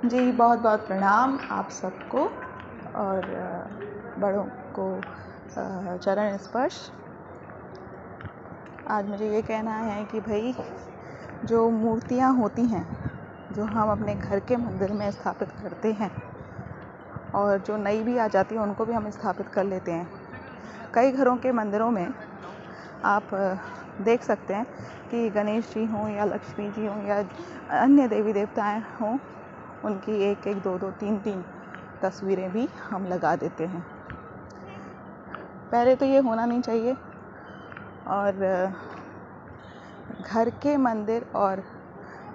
जी बहुत बहुत प्रणाम आप सबको और बड़ों को चरण स्पर्श। आज मुझे ये कहना है कि भाई जो मूर्तियाँ होती हैं जो हम अपने घर के मंदिर में स्थापित करते हैं और जो नई भी आ जाती हैं उनको भी हम स्थापित कर लेते हैं। कई घरों के मंदिरों में आप देख सकते हैं कि गणेश जी हों या लक्ष्मी जी हों या अन्य देवी देवताएं हों, उनकी एक एक दो दो तीन तीन तस्वीरें भी हम लगा देते हैं। पहले तो ये होना नहीं चाहिए। और घर के मंदिर और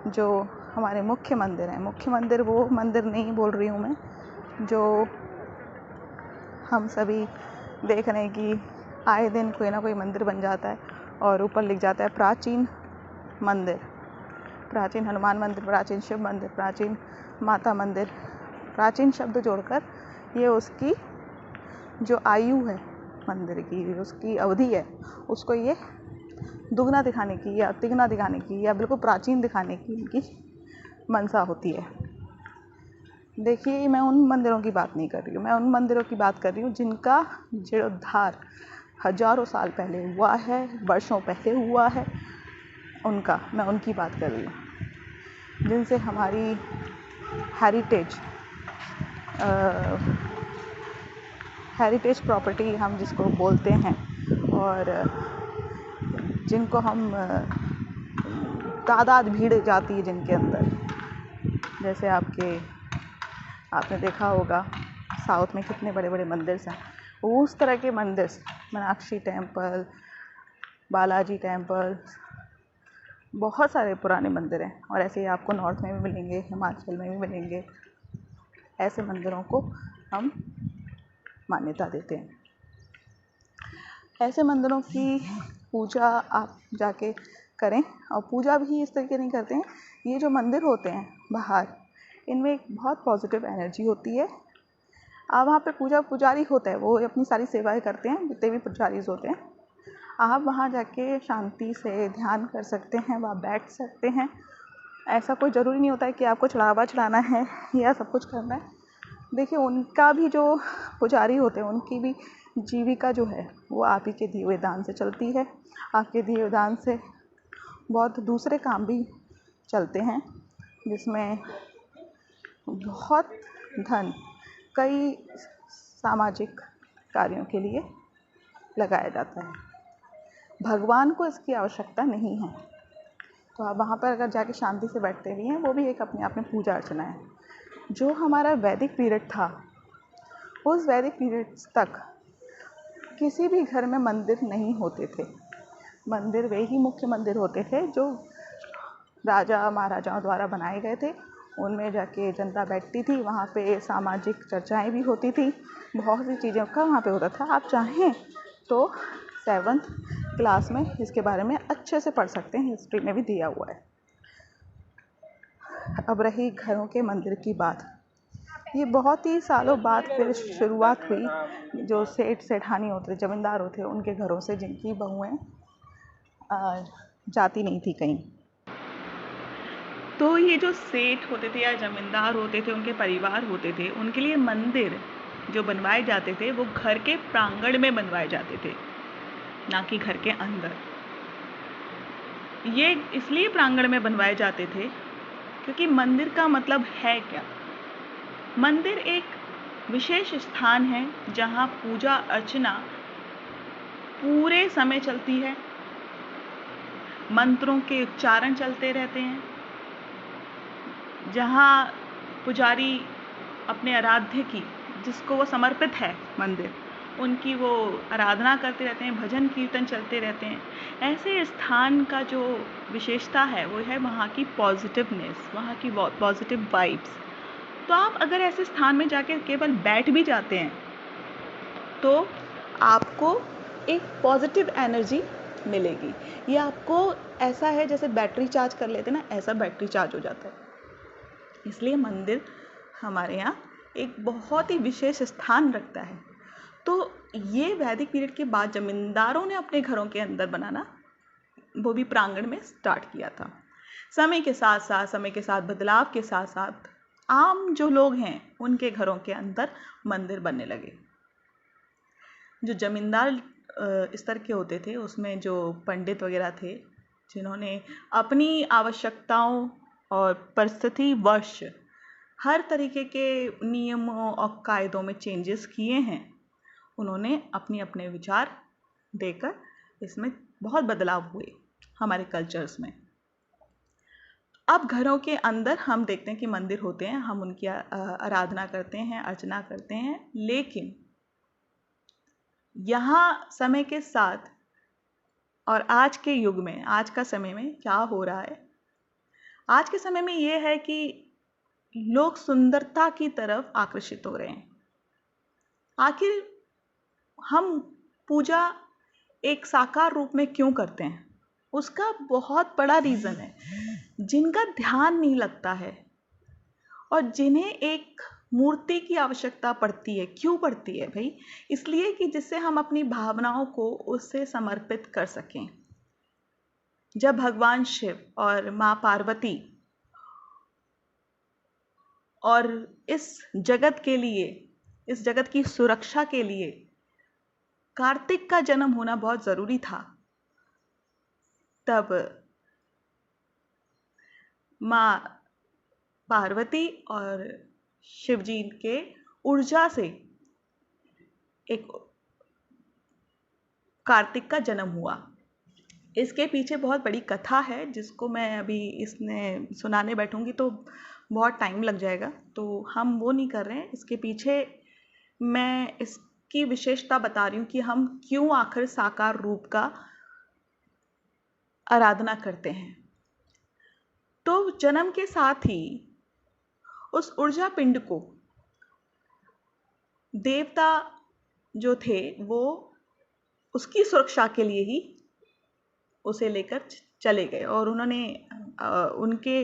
जो हमारे मुख्य मंदिर हैं, मुख्य मंदिर वो मंदिर नहीं बोल रही हूँ मैं जो हम सभी देख रहे हैं कि आए दिन कोई ना कोई मंदिर बन जाता है और ऊपर लिख जाता है प्राचीन मंदिर, प्राचीन हनुमान मंदिर, प्राचीन शिव मंदिर, प्राचीन माता मंदिर। प्राचीन शब्द जोड़कर ये उसकी जो आयु है मंदिर की, उसकी अवधि है, उसको ये दुगना दिखाने की या तिगना दिखाने की या बिल्कुल प्राचीन दिखाने की इनकी मनसा होती है। देखिए, मैं उन मंदिरों की बात नहीं कर रही हूँ, मैं उन मंदिरों की बात कर रही हूँ जिनका जीर्णोद्धार हजारों साल पहले हुआ है, वर्षों पहले हुआ है, मैं उनकी बात कर रही हूँ जिनसे हमारी हेरिटेज प्रॉपर्टी हम जिसको बोलते हैं और जिनको हम तादाद भीड़ जाती है जिनके अंदर। जैसे आपने देखा होगा साउथ में कितने बड़े बड़े मंदिर हैं, उस तरह के मंदिर, मीनाक्षी टेम्पल, बालाजी टेम्पल, बहुत सारे पुराने मंदिर हैं और ऐसे ही आपको नॉर्थ में भी मिलेंगे, हिमाचल में भी मिलेंगे। ऐसे मंदिरों को हम मान्यता देते हैं। ऐसे मंदिरों की पूजा आप जाके करें, और पूजा भी इस तरीके नहीं करते हैं। ये जो मंदिर होते हैं बाहर, इनमें एक बहुत पॉजिटिव एनर्जी होती है। वहाँ पे पुजारी होता है, वो अपनी सारी सेवाएं करते हैं, जितने भी पुजारीज होते हैं। आप वहाँ जाके शांति से ध्यान कर सकते हैं, वहाँ बैठ सकते हैं। ऐसा कोई ज़रूरी नहीं होता है कि आपको चढ़ावा चढ़ाना है या सब कुछ करना है। देखिए, उनका भी जो पुजारी होते हैं उनकी भी जीविका जो है वो आप ही के दिए हुए दान से चलती है। आपके दिए हुए दान से बहुत दूसरे काम भी चलते हैं जिसमें बहुत धन कई सामाजिक कार्यों के लिए लगाया जाता है। भगवान को इसकी आवश्यकता नहीं है, तो आप वहाँ पर अगर जाके शांति से बैठते भी हैं, वो भी एक अपने आप में पूजा अर्चना है। जो हमारा वैदिक पीरियड था, उस वैदिक पीरियड तक किसी भी घर में मंदिर नहीं होते थे। मंदिर वे ही मुख्य मंदिर होते थे जो राजा महाराजाओं द्वारा बनाए गए थे। उनमें जाके जनता बैठती थी, वहाँ पे सामाजिक चर्चाएं भी होती थी, बहुत सी चीज़ों का वहाँ पे होता था। आप चाहें तो 7th क्लास में इसके बारे में अच्छे से पढ़ सकते हैं, हिस्ट्री में भी दिया हुआ है। अब रही घरों के मंदिर की बात, ये बहुत ही सालों बाद फिर शुरुआत हुई। जो सेठ सेठानी होते, जमींदार होते, उनके घरों से, जिनकी बहुएं जाती नहीं थी कहीं। तो ये जो सेठ होते थे या जमींदार होते थे, उनके परिवार होते थे, उनके लिए मंदिर जो बनवाए जाते थे वो घर के प्रांगण में बनवाए जाते थे, ना कि घर के अंदर। ये इसलिए प्रांगण में बनवाए जाते थे क्योंकि मंदिर का मतलब है क्या? मंदिर एक विशेष स्थान है जहाँ पूजा अर्चना पूरे समय चलती है, मंत्रों के उच्चारण चलते रहते हैं, जहाँ पुजारी अपने आराध्य की, जिसको वो समर्पित है मंदिर, उनकी वो आराधना करते रहते हैं, भजन कीर्तन चलते रहते हैं। ऐसे स्थान का जो विशेषता है वो है वहाँ की पॉजिटिवनेस, वहाँ की पॉजिटिव वाइब्स। तो आप अगर ऐसे स्थान में जाके केवल बैठ भी जाते हैं तो आपको एक पॉजिटिव एनर्जी मिलेगी। ये आपको ऐसा है जैसे बैटरी चार्ज कर लेते ना, ऐसा बैटरी चार्ज हो जाता है। इसलिए मंदिर हमारे यहाँ एक बहुत ही विशेष स्थान रखता है। तो ये वैदिक पीरियड के बाद जमींदारों ने अपने घरों के अंदर बनाना, वो भी प्रांगण में स्टार्ट किया था। समय के साथ साथ बदलाव के साथ साथ आम जो लोग हैं उनके घरों के अंदर मंदिर बनने लगे। जो जमींदार स्तर के होते थे उसमें जो पंडित वगैरह थे जिन्होंने अपनी आवश्यकताओं और परिस्थिति वश हर तरीके के नियमों और कायदों में चेंजेस किए हैं, उन्होंने अपने अपने विचार देकर इसमें बहुत बदलाव हुए हमारे कल्चर्स में। अब घरों के अंदर हम देखते हैं कि मंदिर होते हैं, हम उनकी आराधना करते हैं, अर्चना करते हैं, लेकिन यहाँ समय के साथ और आज के युग में, आज का समय में क्या हो रहा है, आज के समय में ये है कि लोग सुंदरता की तरफ आकर्षित हो रहे हैं। आखिर हम पूजा एक साकार रूप में क्यों करते हैं? उसका बहुत बड़ा रीज़न है। जिनका ध्यान नहीं लगता है और जिन्हें एक मूर्ति की आवश्यकता पड़ती है, क्यों पड़ती है भाई? इसलिए कि जिससे हम अपनी भावनाओं को उससे समर्पित कर सकें। जब भगवान शिव और माँ पार्वती और इस जगत के लिए, इस जगत की सुरक्षा के लिए कार्तिक का जन्म होना बहुत ज़रूरी था, तब माँ पार्वती और शिव जी के ऊर्जा से एक कार्तिक का जन्म हुआ। इसके पीछे बहुत बड़ी कथा है जिसको मैं अभी इसने सुनाने बैठूंगी तो बहुत टाइम लग जाएगा, तो हम वो नहीं कर रहे हैं। इसके पीछे मैं इसकी विशेषता बता रही हूँ कि हम क्यों आखिर साकार रूप का आराधना करते हैं। तो जन्म के साथ ही उस ऊर्जा पिंड को देवता जो थे वो उसकी सुरक्षा के लिए ही उसे लेकर चले गए और उन्होंने उनके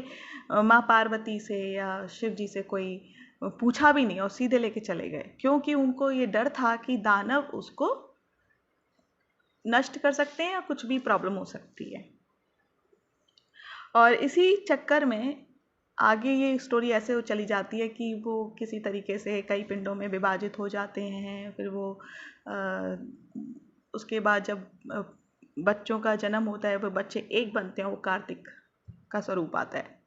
माँ पार्वती से या शिव जी से कोई पूछा भी नहीं और सीधे लेके चले गए, क्योंकि उनको ये डर था कि दानव उसको नष्ट कर सकते हैं या कुछ भी प्रॉब्लम हो सकती है। और इसी चक्कर में आगे ये स्टोरी ऐसे चली जाती है कि वो किसी तरीके से कई पिंडों में विभाजित हो जाते हैं। फिर वो उसके बाद जब बच्चों का जन्म होता है वो बच्चे एक बनते हैं, वो कार्तिक का स्वरूप आता है।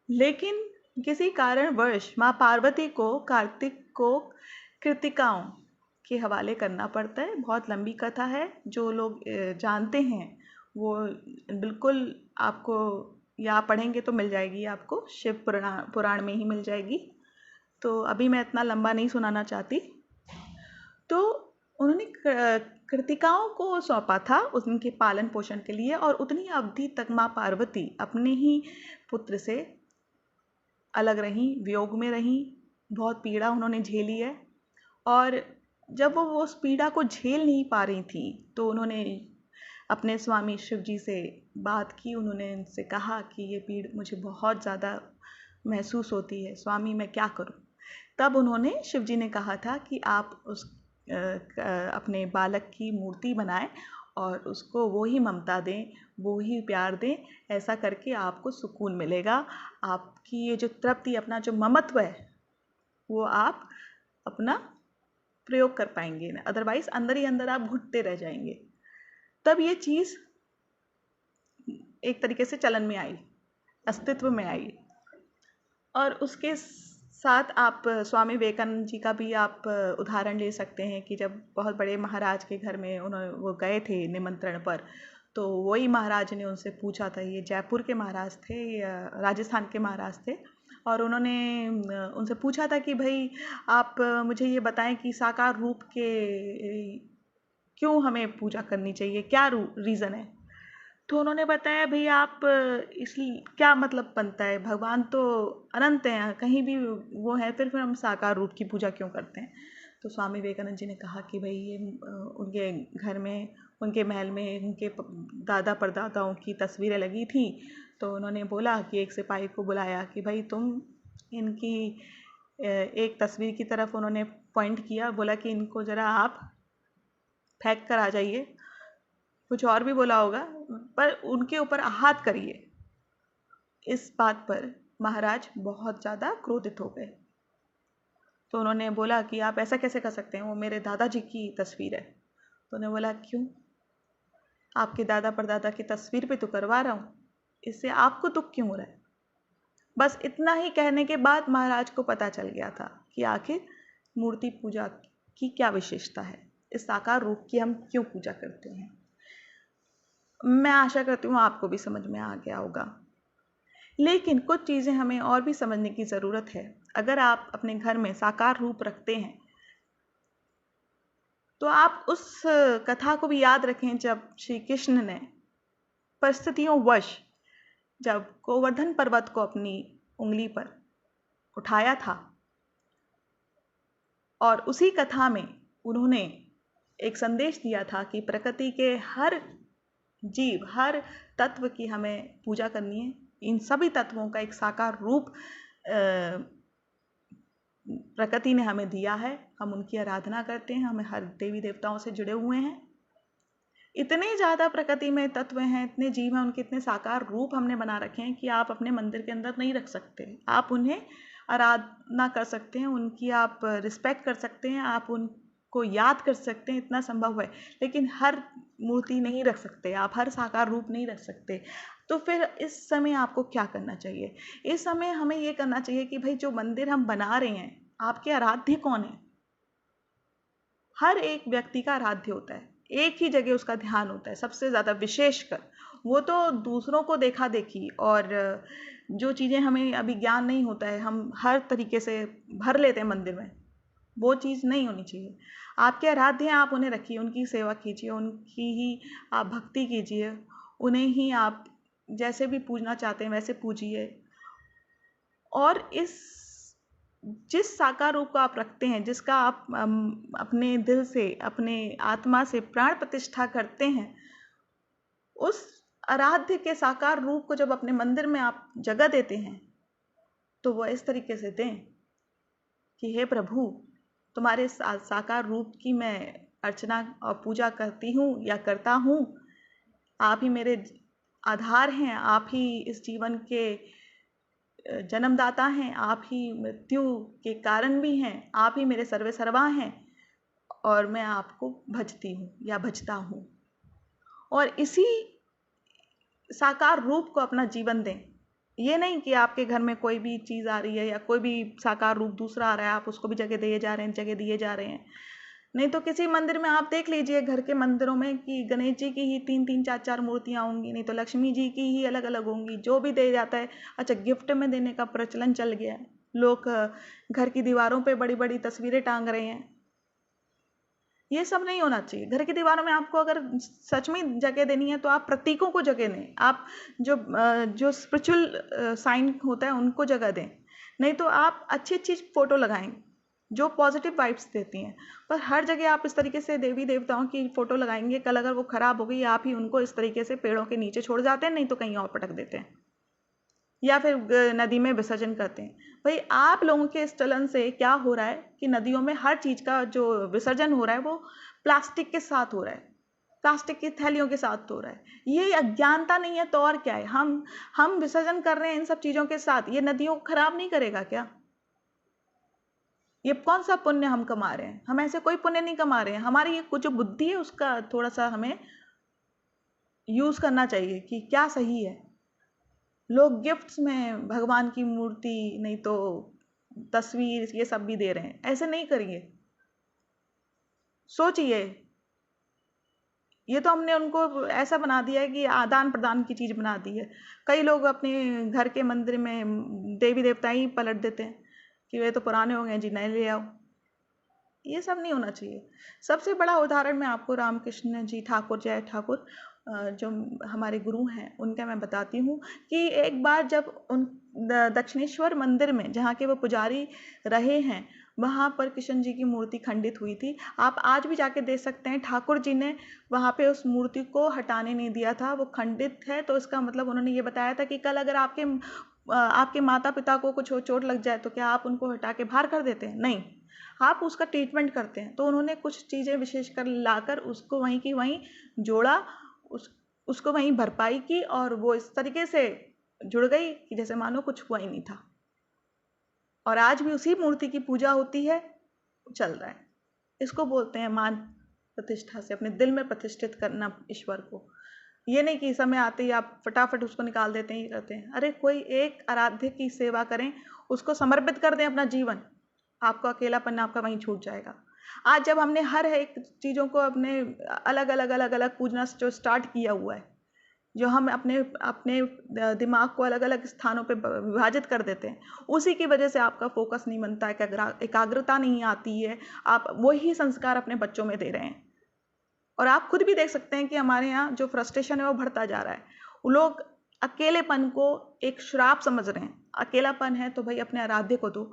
लेकिन किसी कारणवश माँ पार्वती को कार्तिक को कृतिकाओं के हवाले करना पड़ता है। बहुत लंबी कथा है, जो लोग जानते हैं वो बिल्कुल आपको या पढ़ेंगे तो मिल जाएगी, आपको शिव पुराण में ही मिल जाएगी। तो अभी मैं इतना लंबा नहीं सुनाना चाहती। तो उन्होंने कृतिकाओं को सौंपा था उनके पालन पोषण के लिए, और उतनी अवधि तक माँ पार्वती अपने ही पुत्र से अलग रहीं, वियोग में रहीं, बहुत पीड़ा उन्होंने झेली है। और जब वो उस पीड़ा को झेल नहीं पा रही थी तो उन्होंने अपने स्वामी शिव जी से बात की। उन्होंने उनसे कहा कि ये पीड़ मुझे बहुत ज़्यादा महसूस होती है, स्वामी मैं क्या करूं? तब उन्होंने शिव जी ने कहा था कि आप उस अपने बालक की मूर्ति बनाएं और उसको वो ही ममता दें, वो ही प्यार दें। ऐसा करके आपको सुकून मिलेगा, आपकी ये जो तृप्ति, अपना जो ममत्व है वो आप अपना प्रयोग कर पाएंगे, अदरवाइज अंदर ही अंदर आप घुटते रह जाएंगे। तब ये चीज़ एक तरीके से चलन में आई, अस्तित्व में आई। और उसके साथ आप स्वामी विवेकानंद जी का भी आप उदाहरण ले सकते हैं कि जब बहुत बड़े महाराज के घर में वो गए थे निमंत्रण पर, तो वही महाराज ने उनसे पूछा था, ये जयपुर के महाराज थे या राजस्थान के महाराज थे, और उन्होंने उनसे पूछा था कि भाई आप मुझे ये बताएं कि साकार रूप के क्यों हमें पूजा करनी चाहिए, क्या रीज़न है? तो उन्होंने बताया भाई आप इसलिए क्या मतलब बनता है, भगवान तो अनंत हैं, कहीं भी वो है, फिर हम साकार रूप की पूजा क्यों करते हैं? तो स्वामी विवेकानंद जी ने कहा कि भाई ये उनके घर में, उनके महल में उनके दादा परदादाओं की तस्वीरें लगी थी। तो उन्होंने बोला कि एक सिपाही को बुलाया कि भाई तुम इनकी एक तस्वीर की तरफ उन्होंने पॉइंट किया, बोला कि इनको ज़रा आप फेंक कर आ जाइए, कुछ और भी बोला होगा, पर उनके ऊपर आहत करिए। इस बात पर महाराज बहुत ज़्यादा क्रोधित हो गए। तो उन्होंने बोला कि आप ऐसा कैसे कर सकते हैं, वो मेरे दादाजी की तस्वीर है। तो उन्होंने बोला क्यों, आपके दादा परदादा की तस्वीर पे तो करवा रहा हूँ, इससे आपको दुख क्यों हो रहा है। बस इतना ही कहने के बाद महाराज को पता चल गया था कि आखिर मूर्ति पूजा की क्या विशेषता है, इस साकार रूप की हम क्यों पूजा करते हैं। मैं आशा करती हूँ आपको भी समझ में आ गया होगा, लेकिन कुछ चीज़ें हमें और भी समझने की ज़रूरत है। अगर आप अपने घर में साकार रूप रखते हैं तो आप उस कथा को भी याद रखें जब श्री कृष्ण ने परिस्थितियों वश जब गोवर्धन पर्वत को अपनी उंगली पर उठाया था, और उसी कथा में उन्होंने एक संदेश दिया था कि प्रकृति के हर जीव, हर तत्व की हमें पूजा करनी है। इन सभी तत्वों का एक साकार रूप प्रकृति ने हमें दिया है, हम उनकी आराधना करते हैं, हमें हर देवी देवताओं से जुड़े हुए हैं। इतने ज़्यादा प्रकृति में तत्व हैं, इतने जीव हैं, उनके इतने साकार रूप हमने बना रखे हैं कि आप अपने मंदिर के अंदर नहीं रख सकते। आप उन्हें आराधना कर सकते हैं, उनकी आप रिस्पेक्ट कर सकते हैं, आप उनको याद कर सकते हैं, इतना संभव है, लेकिन हर मूर्ति नहीं रख सकते आप, हर साकार रूप नहीं रख सकते। तो फिर इस समय आपको क्या करना चाहिए? इस समय हमें ये करना चाहिए कि भाई जो मंदिर हम बना रहे हैं, आपके आराध्य कौन है? हर एक व्यक्ति का आराध्य होता है, एक ही जगह उसका ध्यान होता है, सबसे ज़्यादा विशेषकर। वो तो दूसरों को देखा देखी और जो चीज़ें हमें अभी ज्ञान नहीं होता है, हम हर तरीके से भर लेते हैं मंदिर में, वो चीज़ नहीं होनी चाहिए। आपके आराध्य हैं, आप उन्हें रखिए, उनकी सेवा कीजिए, उनकी ही आप भक्ति कीजिए, उन्हें ही आप जैसे भी पूजना चाहते हैं वैसे पूजिए। और इस जिस साकार रूप को आप रखते हैं, जिसका आप अपने दिल से, अपने आत्मा से प्राण प्रतिष्ठा करते हैं, उस आराध्य के साकार रूप को जब अपने मंदिर में आप जगह देते हैं तो वह इस तरीके से दें कि हे प्रभु, तुम्हारे साकार रूप की मैं अर्चना और पूजा करती हूँ या करता हूँ। आप ही मेरे आधार हैं, आप ही इस जीवन के जन्मदाता हैं, आप ही मृत्यु के कारण भी हैं, आप ही मेरे सर्वे सर्वा हैं, और मैं आपको भजती हूँ या भजता हूँ। और इसी साकार रूप को अपना जीवन दें। ये नहीं कि आपके घर में कोई भी चीज़ आ रही है या कोई भी साकार रूप दूसरा आ रहा है, आप उसको भी जगह दिए जा रहे हैं, जगह दिए जा रहे हैं। नहीं तो किसी मंदिर में आप देख लीजिए, घर के मंदिरों में, कि गणेश जी की ही 3-3 4-4 मूर्तियाँ होंगी, नहीं तो लक्ष्मी जी की ही अलग अलग होंगी, जो भी दे जाता है। अच्छा, गिफ्ट में देने का प्रचलन चल गया है, लोग घर की दीवारों पे बड़ी बड़ी तस्वीरें टांग रहे हैं। ये सब नहीं होना चाहिए। घर की दीवारों में आपको अगर सच में जगह देनी है तो आप प्रतीकों को जगह दें, आप जो स्पिरिचुअल साइन होता है उनको जगह दें। नहीं तो आप अच्छी अच्छी फोटो लगाएं जो पॉजिटिव वाइब्स देती हैं, पर हर जगह आप इस तरीके से देवी देवताओं की फ़ोटो लगाएंगे, कल अगर वो ख़राब हो गई, आप ही उनको इस तरीके से पेड़ों के नीचे छोड़ जाते हैं, नहीं तो कहीं और पटक देते हैं या फिर नदी में विसर्जन करते हैं। भाई, आप लोगों के इस चलन से क्या हो रहा है कि नदियों में हर चीज़ का जो विसर्जन हो रहा है वो प्लास्टिक के साथ हो रहा है, प्लास्टिक की थैलियों के साथ हो रहा है। ये अज्ञानता नहीं है तो और क्या है? हम विसर्जन कर रहे हैं इन सब चीज़ों के साथ, ये नदियों को खराब नहीं करेगा क्या? ये कौन सा पुण्य हम कमा रहे हैं? हम ऐसे कोई पुण्य नहीं कमा रहे हैं। हमारी ये कुछ जो बुद्धि है उसका थोड़ा सा हमें यूज़ करना चाहिए कि क्या सही है। लोग गिफ्ट्स में भगवान की मूर्ति, नहीं तो तस्वीर, ये सब भी दे रहे हैं। ऐसे नहीं करिए, सोचिए। ये तो हमने उनको ऐसा बना दिया है कि आदान प्रदान की चीज़ बना दी है। कई लोग अपने घर के मंदिर में देवी देवता ही पलट देते हैं कि वे तो पुराने हो गए जी, नए ले आओ। ये सब नहीं होना चाहिए। सबसे बड़ा उदाहरण मैं आपको रामकृष्ण जी ठाकुर, जय ठाकुर, जो हमारे गुरु हैं, उनका मैं बताती हूँ कि एक बार जब उन दक्षिणेश्वर मंदिर में, जहाँ के वो पुजारी रहे हैं, वहाँ पर कृष्ण जी की मूर्ति खंडित हुई थी। आप आज भी जाके देख सकते हैं, ठाकुर जी ने वहाँ पे उस मूर्ति को हटाने नहीं दिया था, वो खंडित है। तो इसका मतलब उन्होंने ये बताया था कि कल अगर आपके माता पिता को कुछ चोट लग जाए तो क्या आप उनको हटा के बाहर कर देते हैं? नहीं, आप उसका ट्रीटमेंट करते हैं। तो उन्होंने कुछ चीज़ें विशेष कर लाकर उसको वहीं की वहीं जोड़ा, उसको वहीं भरपाई की, और वो इस तरीके से जुड़ गई कि जैसे मानो कुछ हुआ ही नहीं था। और आज भी उसी मूर्ति की पूजा होती है, चल रहा है। इसको बोलते हैं मान प्रतिष्ठा से अपने दिल में प्रतिष्ठित करना ईश्वर को। ये नहीं कि समय आते ही आप फटाफट उसको निकाल देते हैं, ये करते हैं। अरे कोई एक आराध्य की सेवा करें, उसको समर्पित कर दें अपना जीवन, आपको अकेलापन आपका वहीं छूट जाएगा। आज जब हमने हर एक चीज़ों को अपने अलग अलग अलग अलग पूजना जो स्टार्ट किया हुआ है, जो हम अपने अपने दिमाग को अलग अलग स्थानों पे विभाजित कर देते हैं, उसी की वजह से आपका फोकस नहीं बनता है, एकाग्रता नहीं आती है। आप वही संस्कार अपने बच्चों में दे रहे हैं। और आप खुद भी देख सकते हैं कि हमारे यहाँ जो फ्रस्ट्रेशन है वो बढ़ता जा रहा है। वो लोग अकेलेपन को एक श्राप समझ रहे हैं। अकेलापन है तो भाई अपने आराध्य को दो,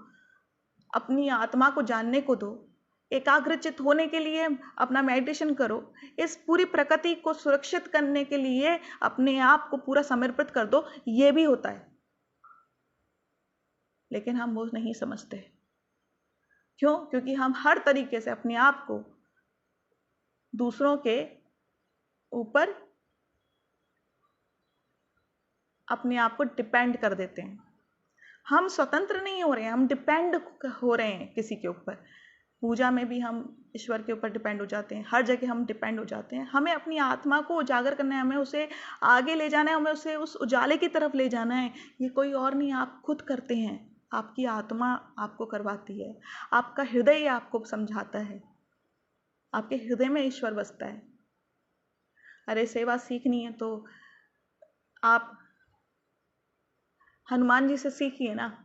अपनी आत्मा को जानने को दो, एकाग्रचित होने के लिए अपना मेडिटेशन करो, इस पूरी प्रकृति को सुरक्षित करने के लिए अपने आप को पूरा समर्पित कर दो। ये भी होता है, लेकिन हम वो नहीं समझते। क्यों? क्योंकि हम हर तरीके से अपने आप को दूसरों के ऊपर अपने आप को डिपेंड कर देते हैं। हम स्वतंत्र नहीं हो रहे हैं, हम डिपेंड हो रहे हैं किसी के ऊपर। पूजा में भी हम ईश्वर के ऊपर डिपेंड हो जाते हैं, हर जगह हम डिपेंड हो जाते हैं। हमें अपनी आत्मा को उजागर करना है, हमें उसे आगे ले जाना है, हमें उसे उस उजाले की तरफ ले जाना है। ये कोई और नहीं, आप खुद करते हैं। आपकी आत्मा आपको करवाती है, आपका हृदय आपको समझाता है, आपके हृदय में ईश्वर बसता है। अरे सेवा सीखनी है तो आप हनुमान जी से सीखिए ना।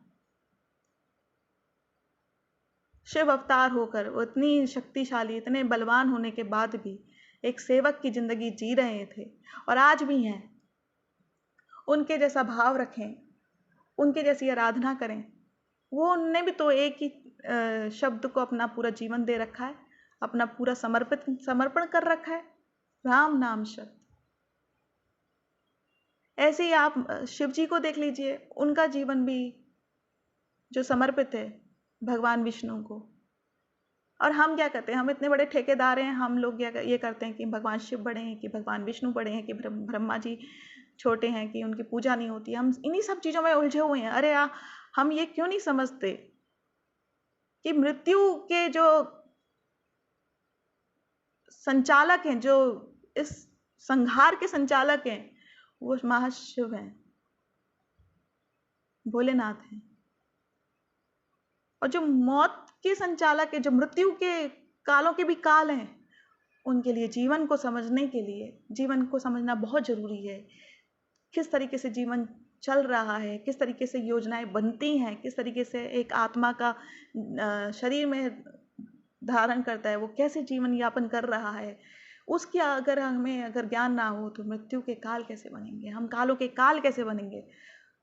शिव अवतार होकर वो इतनी शक्तिशाली, इतने बलवान होने के बाद भी एक सेवक की जिंदगी जी रहे थे और आज भी हैं। उनके जैसा भाव रखें, उनके जैसी आराधना करें। वो उनने भी तो एक ही शब्द को अपना पूरा जीवन दे रखा है, अपना पूरा समर्पण कर रखा है, राम नाम शब्द। ऐसे ही आप शिव जी को देख लीजिए, उनका जीवन भी जो समर्पित है भगवान विष्णु को। और हम क्या करते हैं, हम इतने बड़े ठेकेदार हैं, हम लोग ये करते हैं कि भगवान शिव बड़े हैं, कि भगवान विष्णु बड़े हैं, कि ब्रह्मा जी छोटे हैं, कि उनकी पूजा नहीं होती। हम इन्हीं सब चीज़ों में उलझे हुए हैं। अरे हम ये क्यों नहीं समझते कि मृत्यु के जो संचालक हैं, जो इस संहार के संचालक हैं, वो महाशिव हैं, भोलेनाथ हैं। और जो मौत के संचालक है, जो मृत्यु के कालों के भी काल हैं, उनके लिए जीवन को समझने के लिए, जीवन को समझना बहुत जरूरी है। किस तरीके से जीवन चल रहा है, किस तरीके से योजनाएं बनती हैं, किस तरीके से एक आत्मा का शरीर में धारण करता है, वो कैसे जीवन यापन कर रहा है, उसकी अगर हमें ज्ञान ना हो तो मृत्यु के काल कैसे बनेंगे, हम कालों के काल कैसे बनेंगे।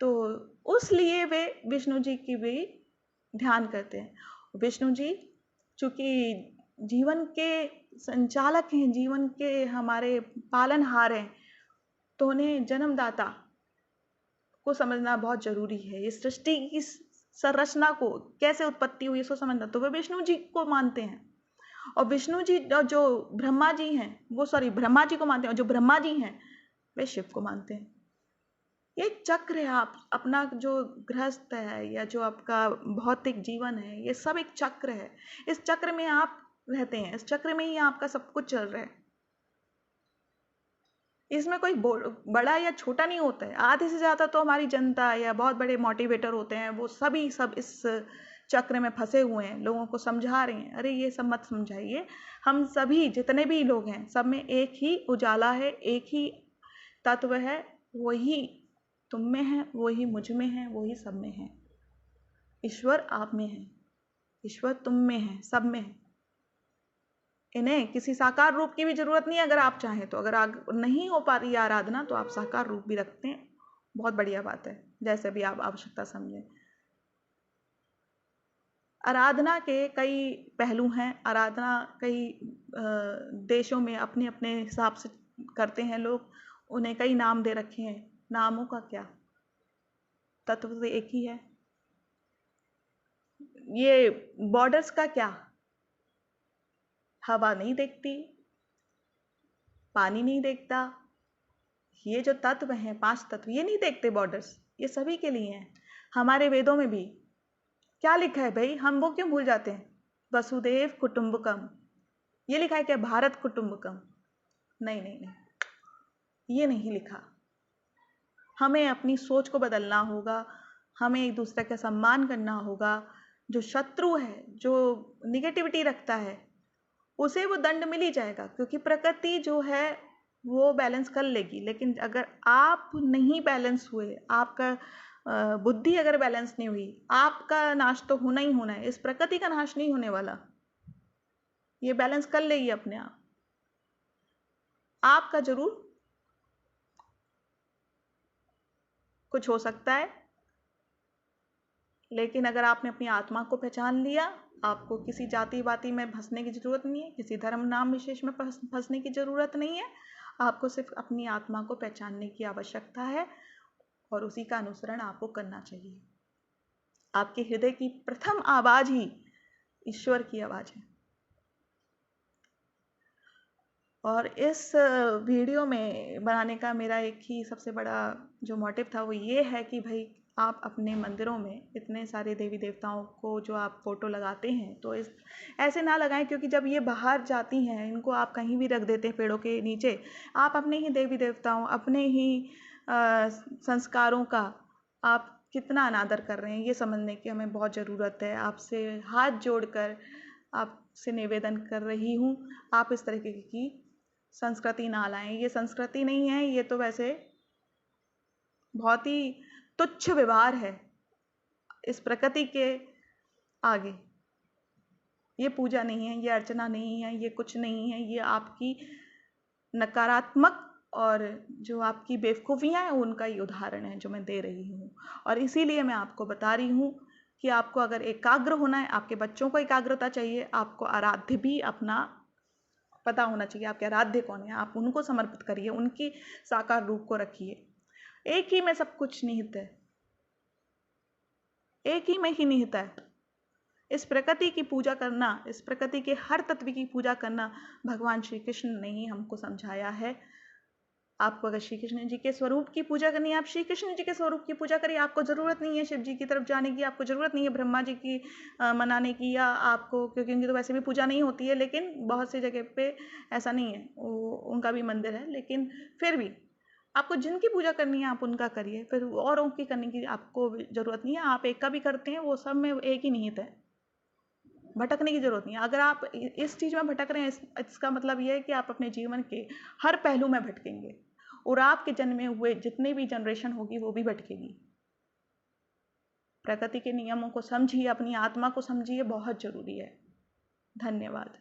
तो उस लिए वे विष्णु जी की भी ध्यान करते हैं। विष्णु जी चूंकि जीवन के संचालक हैं, जीवन के हमारे पालनहार हैं, तो उन्हें जन्मदाता को समझना बहुत जरूरी है। इस सृष्टि की संरचना को कैसे उत्पत्ति हुई इसको समझना, तो वे विष्णु जी को मानते हैं। और विष्णु जी जो ब्रह्मा जी हैं, वो ब्रह्मा जी को मानते हैं, और जो ब्रह्मा जी हैं वे शिव को मानते हैं। ये चक्र है। आप अपना जो गृहस्थ है या जो आपका भौतिक जीवन है, ये सब एक चक्र है। इस चक्र में आप रहते हैं, इस चक्र में ही आपका सब कुछ चल रहा है। इसमें कोई बड़ा या छोटा नहीं होता है। आधे से ज़्यादा तो हमारी जनता या बहुत बड़े मोटिवेटर होते हैं, वो सभी सब इस चक्र में फंसे हुए हैं, लोगों को समझा रहे हैं। अरे ये सब मत समझाइए, हम सभी जितने भी लोग हैं, सब में एक ही उजाला है, एक ही तत्व है। वही तुम में है, वही मुझ में है, वही सब में है। ईश्वर आप में है, ईश्वर तुम में है, सब में है। इन्हें किसी साकार रूप की भी जरूरत नहीं है। अगर आप चाहें तो, अगर नहीं हो पा रही है आराधना, तो आप साकार रूप भी रखते हैं, बहुत बढ़िया बात है, जैसे भी आप आवश्यकता समझें। आराधना के कई पहलू हैं। आराधना कई देशों में अपने अपने हिसाब से करते हैं लोग, उन्हें कई नाम दे रखे हैं। नामों का क्या, तत्व तो एक ही है। ये बॉर्डर्स का क्या, हवा नहीं देखती, पानी नहीं देखता, ये जो तत्व हैं, 5 तत्व, ये नहीं देखते बॉर्डर्स। ये सभी के लिए हैं। हमारे वेदों में भी क्या लिखा है भाई, हम वो क्यों भूल जाते हैं? वसुदेव कुटुंबकम, ये लिखा है क्या? भारत कुटुंबकम? नहीं नहीं नहीं, ये नहीं लिखा। हमें अपनी सोच को बदलना होगा, हमें एक दूसरे का सम्मान करना होगा। जो शत्रु है, जो निगेटिविटी रखता है, उसे वो दंड मिल ही जाएगा, क्योंकि प्रकृति जो है वो बैलेंस कर लेगी। लेकिन अगर आप नहीं बैलेंस हुए, आपका बुद्धि अगर बैलेंस नहीं हुई, आपका नाश तो होना ही होना है। इस प्रकृति का नाश नहीं होने वाला, ये बैलेंस कर लेगी अपने आप। आपका जरूर कुछ हो सकता है, लेकिन अगर आपने अपनी आत्मा को पहचान लिया, आपको किसी जाति वाति में फंसने की जरूरत नहीं है, किसी धर्म नाम विशेष में फंसने की जरूरत नहीं है। आपको सिर्फ अपनी आत्मा को पहचानने की आवश्यकता है और उसी का अनुसरण आपको करना चाहिए। आपके हृदय की प्रथम आवाज ही ईश्वर की आवाज है। और इस वीडियो में बनाने का मेरा एक ही सबसे बड़ा जो मोटिव था वो ये है कि भाई, आप अपने मंदिरों में इतने सारे देवी देवताओं को जो आप फोटो लगाते हैं, तो इस ऐसे ना लगाएं, क्योंकि जब ये बाहर जाती हैं, इनको आप कहीं भी रख देते हैं पेड़ों के नीचे, आप अपने ही देवी देवताओं, अपने ही संस्कारों का आप कितना अनादर कर रहे हैं, ये समझने की हमें बहुत ज़रूरत है। आपसे हाथ जोड़कर आपसे निवेदन कर रही हूँ, आप इस तरीके की संस्कृति ना लाएं। ये संस्कृति नहीं है, ये तो वैसे बहुत ही तुच्छ व्यवहार है इस प्रकृति के आगे। ये पूजा नहीं है, ये अर्चना नहीं है, ये कुछ नहीं है। ये आपकी नकारात्मक और जो आपकी बेवकूफ़ियाँ हैं उनका ही उदाहरण है जो मैं दे रही हूँ। और इसीलिए मैं आपको बता रही हूँ कि आपको अगर एकाग्र होना है, आपके बच्चों को एकाग्रता चाहिए, आपको आराध्य भी अपना पता होना चाहिए। आपके आराध्य कौन है, आप उनको समर्पित करिए, उनकी साकार रूप को रखिए। एक ही में सब कुछ निहित है, एक ही में ही निहित है। इस प्रकृति की पूजा करना, इस प्रकृति के हर तत्व की पूजा करना भगवान श्री कृष्ण ने ही हमको समझाया है। आपको अगर श्री कृष्ण जी के स्वरूप की पूजा करनी है, आप श्री कृष्ण जी के स्वरूप की पूजा करिए। आपको ज़रूरत नहीं है शिव जी की तरफ जाने की, आपको ज़रूरत नहीं है ब्रह्मा जी की मनाने की, या आपको, क्योंकि उनकी तो वैसे भी पूजा नहीं होती है। लेकिन बहुत सी जगह पे ऐसा नहीं है, उनका भी मंदिर है, लेकिन फिर भी आपको जिनकी पूजा करनी है आप उनका करिए, फिर औरों की करने की आपको ज़रूरत नहीं है। आप एक का भी करते हैं, वो सब में एक ही निहित है, भटकने की जरूरत नहीं है। अगर आप इस चीज़ में भटक रहे हैं, इसका मतलब यह है कि आप अपने जीवन के हर पहलू में भटकेंगे, और आपके जन्मे हुए जितने भी जनरेशन होगी वो भी भटकेगी। प्रकृति के नियमों को समझिए, अपनी आत्मा को समझिए, बहुत जरूरी है। धन्यवाद।